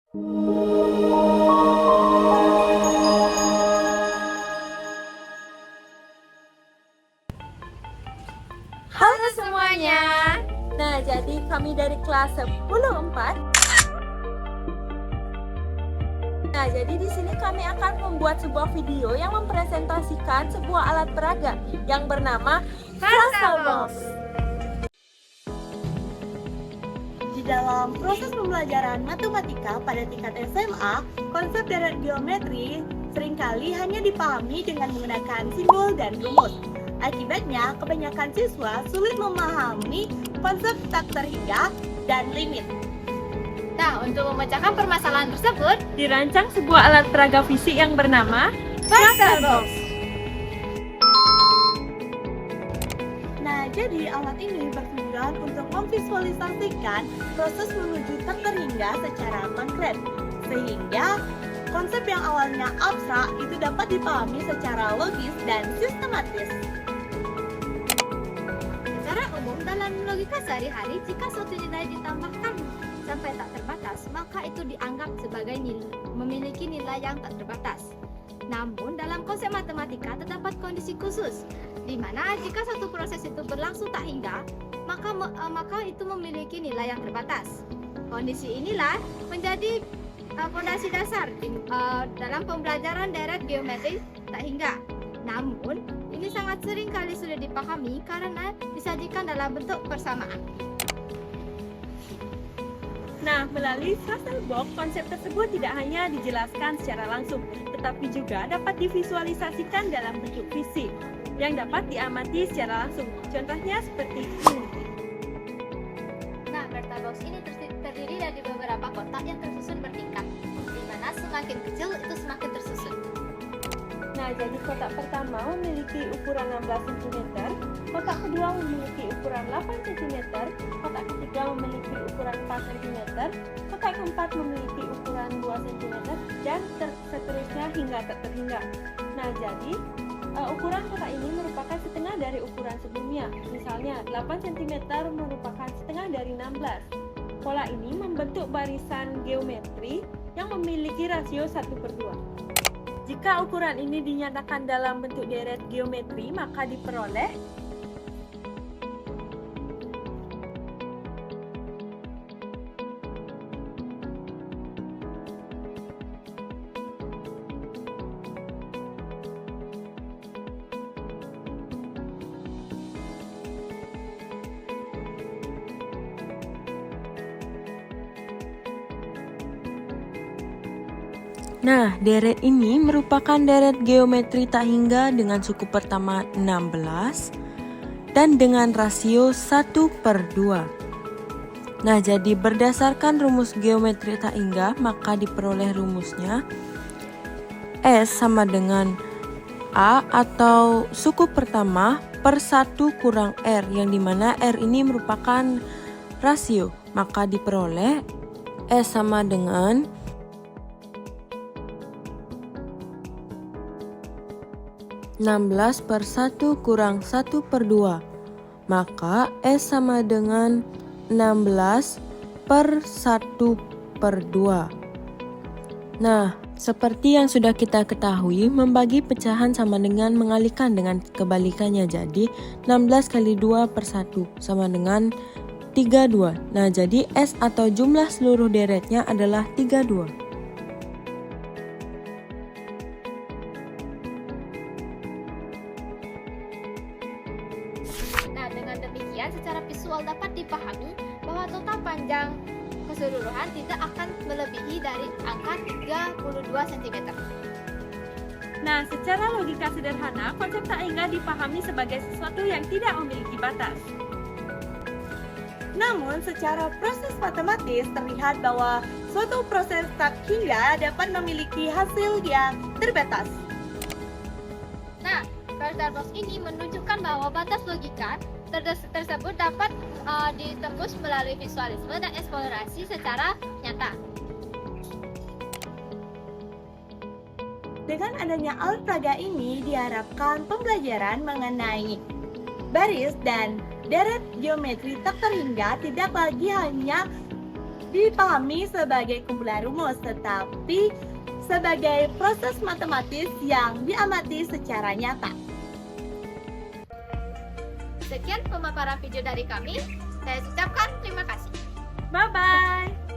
Halo semuanya. Nah, jadi kami dari kelas 10-4. Nah, jadi di sini kami akan membuat sebuah video yang mempresentasikan sebuah alat peraga yang bernama Fractalbox. Di dalam proses pembelajaran matematika pada tingkat SMA, konsep deret geometri seringkali hanya dipahami dengan menggunakan simbol dan rumus. Akibatnya, kebanyakan siswa sulit memahami konsep tak terhingga dan limit. Nah, untuk memecahkan permasalahan tersebut, Dirancang sebuah alat peraga fisik yang bernama Fractalbox. Nah, jadi alat ini bertujuan untuk memvisualisasikan proses menuju tak terhingga secara konkret, sehingga konsep yang awalnya abstrak itu dapat dipahami secara logis dan sistematis. Secara umum dalam logika sehari-hari, jika suatu nilai ditambahkan sampai tak terbatas, maka itu dianggap sebagai memiliki nilai yang tak terbatas. Namun dalam konsep matematika terdapat kondisi khusus, di mana jika satu proses itu berlangsung tak hingga, maka itu memiliki nilai yang terbatas. Kondisi inilah menjadi fondasi dasar dalam pembelajaran deret geometri tak hingga. Namun, ini sangat sering kali sudah dipahami karena disajikan dalam bentuk persamaan. Nah, melalui Fractalbox, konsep tersebut tidak hanya dijelaskan secara langsung, tetapi juga dapat divisualisasikan dalam bentuk fisik yang dapat diamati secara langsung. Contohnya seperti ini. Nah, Fractalbox ini terdiri dari beberapa kotak yang tersusun bertingkat, di mana semakin kecil itu semakin tersusun. Nah, jadi kotak pertama memiliki ukuran 16 cm, kotak kedua memiliki ukuran 8 cm, kotak ketiga memiliki ukuran 4 cm, kotak keempat memiliki ukuran 2 cm, dan seterusnya hingga tak terhingga. Nah, jadi ukuran kotak ini merupakan setengah dari ukuran sebelumnya. Misalnya, 8 cm merupakan setengah dari 16. Pola ini membentuk barisan geometri yang memiliki rasio 1/2. Jika ukuran ini dinyatakan dalam bentuk deret geometri, maka diperoleh Nah, deret ini merupakan deret geometri tak hingga dengan suku pertama 16 dan dengan rasio 1/2. Nah, jadi berdasarkan rumus geometri tak hingga, maka diperoleh rumusnya S sama dengan A atau suku pertama per 1 kurang R, yang dimana R ini merupakan rasio. Maka diperoleh S sama dengan 16 per 1 kurang 1/2. Maka S sama dengan 16 per 1/2. Nah, seperti yang sudah kita ketahui, membagi pecahan sama dengan mengalihkan dengan kebalikannya. Jadi 16 kali 2 per 1 sama dengan 32. Nah, jadi S atau jumlah seluruh deretnya adalah 32. Nah, dengan demikian secara visual dapat dipahami bahwa total panjang keseluruhan tidak akan melebihi dari angka 32 cm. Nah, secara logika sederhana, konsep tak hingga dipahami sebagai sesuatu yang tidak memiliki batas. Namun, secara proses matematis terlihat bahwa suatu proses tak hingga dapat memiliki hasil yang terbatas. Nah, Fractalbox ini menunjukkan bahwa batas logika tersebut dapat ditembus melalui visualisme dan eksplorasi secara nyata. Dengan adanya alat peraga ini, diharapkan pembelajaran mengenai baris dan deret geometri tak terhingga tidak lagi hanya dipahami sebagai kumpulan rumus, tetapi sebagai proses matematis yang diamati secara nyata. Sekian pemaparan video dari kami. Saya ucapkan terima kasih. Bye-bye!